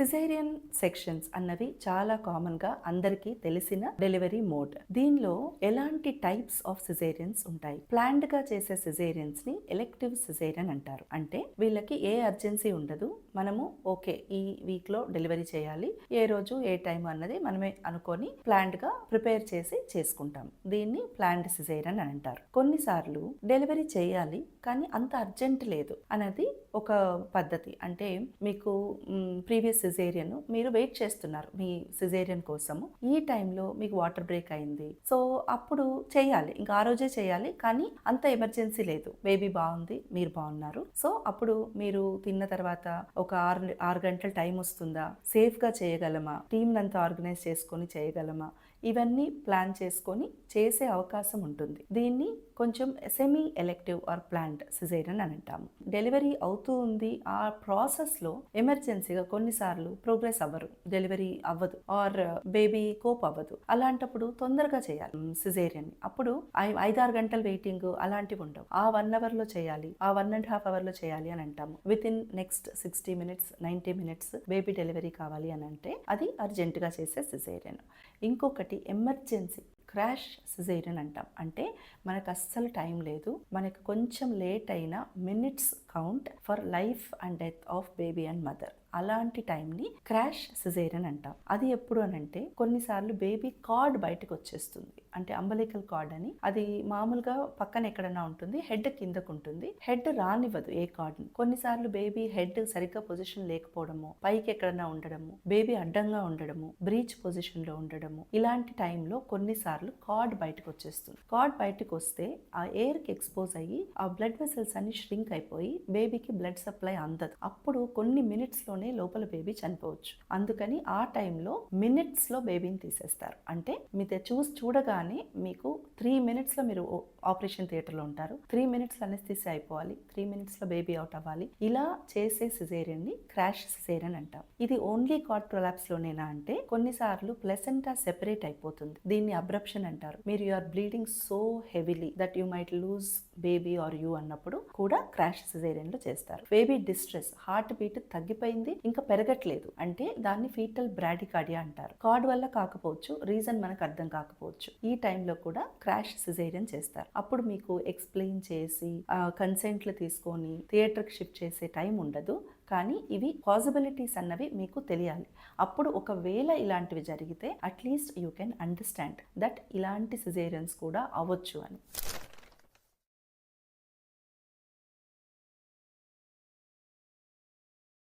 Caesarean sections అన్నవి చాలా common గా అందరికీ తెలిసిన డెలివరీ మోడ్. దీనిలో ఎలాంటి టైప్స్ ఆఫ్ సిజేరియన్స్ ఉంటాయి? ప్లాన్డ్ గా చేసే సిజేరియన్స్ ని ఎలెక్టివ్ సిజేరియన్ అంటారు. అంటే వీళ్ళకి ఏ అర్జెన్సీ ఉండదు. మనము ఓకే ఈ వీక్ లో డెలివరీ చేయాలి, ఏ రోజు ఏ టైం అన్నది మనమే అనుకొని ప్లాన్డ్ గా ప్రిపేర్ చేసి చేసుకుంటాం. దీన్ని ప్లాన్డ్ సిజేరియన్ అని అంటారు. కొన్నిసార్లు డెలివరీ చేయాలి కానీ అంత అర్జెంట్ లేదు అన్నది ఒక పద్ధతి. అంటే మీకు ప్రీవియస్ సిజేరియన్ మీరు వెయిట్ చేస్తున్నారు మీ సిజేరియన్ కోసము, ఈ టైంలో మీకు వాటర్ బ్రేక్ అయింది, సో అప్పుడు చేయాలి, ఇంకా ఆ రోజే చేయాలి, కానీ అంత ఎమర్జెన్సీ లేదు, బేబీ బాగుంది, మీరు బాగున్నారు, సో అప్పుడు మీరు తిన్న తర్వాత ఒక 6 గంటల టైం వస్తుందా, సేఫ్గా చేయగలమా, టీమ్ అంతా ఆర్గనైజ్ చేసుకొని చేయగలమా, ఇవన్నీ ప్లాన్ చేసుకొని చేసే అవకాశం ఉంటుంది. దీన్ని కొంచెం semi elective or planned caesarean అని అంటాము. డెలివరీ అవుతూ ఉంది, ఆ ప్రాసెస్లో ఎమర్జెన్సీగా కొన్నిసార్లు ప్రోగ్రెస్ అవ్వరు, డెలివరీ అవ్వదు ఆర్ బేబీ కోప్ అవ్వదు, అలాంటప్పుడు తొందరగా చేయాలి సిజేరియన్. అప్పుడు 5-6 గంటల వెయిటింగ్ అలాంటివి ఉండవు, ఆ 1 అవర్లో చేయాలి, ఆ 1.5 అవర్లో చేయాలి అని అంటాము. With in next 60 minutes 90 minutes baby delivery కావాలి అని అంటే అది అర్జెంటుగా చేసే సిజేరియన్. ఇంకొకటి ఎమర్జెన్సీ క్రాష్ సిజేరియన్ అంటాం. అంటే మనకు అస్సలు టైం లేదు, మనకు కొంచెం లేట్ అయినా minutes count for life and death of baby and mother, అలాంటి టైంని క్రాష్ సిజేరియన్ అంటాం. అది ఎప్పుడు అని అంటే కొన్నిసార్లు బేబీ కార్డ్ బయటకు వచ్చేస్తుంది, అంటే అంబలికల్ కార్డ్ అని, అది మామూలుగా పక్కన ఎక్కడన్నా ఉంటుంది, హెడ్ కిందకు ఉంటుంది, హెడ్ రానివ్వదు ఏ కార్డ్ని. కొన్నిసార్లు బేబీ హెడ్ సరిగ్గా పొజిషన్ లేకపోవడము, పైకి ఎక్కడన్నా ఉండడము, బేబీ అడ్డంగా ఉండడము, బ్రీచ్ పొజిషన్లో ఉండడము, ఇలాంటి టైంలో కొన్నిసార్లు కార్డ్ బయటకు వచ్చేస్తుంది. కార్డ్ బయటకు వస్తే ఆ ఎయిర్కి ఎక్స్పోజ్ అయ్యి ఆ బ్లడ్ వెసల్స్ అన్ని ష్రింక్ అయిపోయి బేబీకి బ్లడ్ సప్లై అందదు. అప్పుడు కొన్ని మినిట్స్లో లోపల బేబీ చనిపోవచ్చు. అందుకని ఆ టైంలో మినిట్స్ లో బేబీని తీసేస్తారు. అంటే మీరు చూడగానే మీకు 3 మినిట్స్ లో మీరు ఆపరేషన్ థియేటర్ లో ఉంటారు, 3 మినిట్స్ అనెస్థీసియా అయిపోవాలి, 3 మినిట్స్ లో బేబీ అవుట్ అవ్వాలి. ఇలా చేసే సిజేరియన్ ని క్రాష్ సిజేరియన్ అంటాం. ఇది ఓన్లీ కార్డ్ ప్రొలాప్స్ లోనేనా అంటే కొన్నిసార్లు ప్లెసెంటా సెపరేట్ అయిపోతుంది, దీన్ని అబ్రప్షన్ అంటారు. మీరు you are bleeding so heavily that you might lose baby or you అన్నప్పుడు కూడా క్రాష్ సిజేరియన్ లో చేస్తారు. బేబీ డిస్ట్రెస్, హార్ట్ బీట్ తగ్గిపోయింది ఇంకా పెరగట్లేదు అంటే దాన్ని ఫీటల్ బ్రాడికార్డియా అంటారు. కార్డ్ వల్ల కాకపోవచ్చు, రీజన్ మనకు అర్థం కాకపోవచ్చు, ఈ టైంలో కూడా క్రాష్ సిజేరియన్ చేస్తారు. అప్పుడు మీకు ఎక్స్ప్లెయిన్ చేసి కన్సెంట్లు తీసుకొని థియేటర్కి షిఫ్ట్ చేసే టైం ఉండదు, కానీ ఇవి పాసిబిలిటీస్ అన్నవి మీకు తెలియాలి. అప్పుడు ఒకవేళ ఇలాంటివి జరిగితే at least you can understand that ఇలాంటి సిజేరియన్స్ కూడా అవ్వచ్చు అని.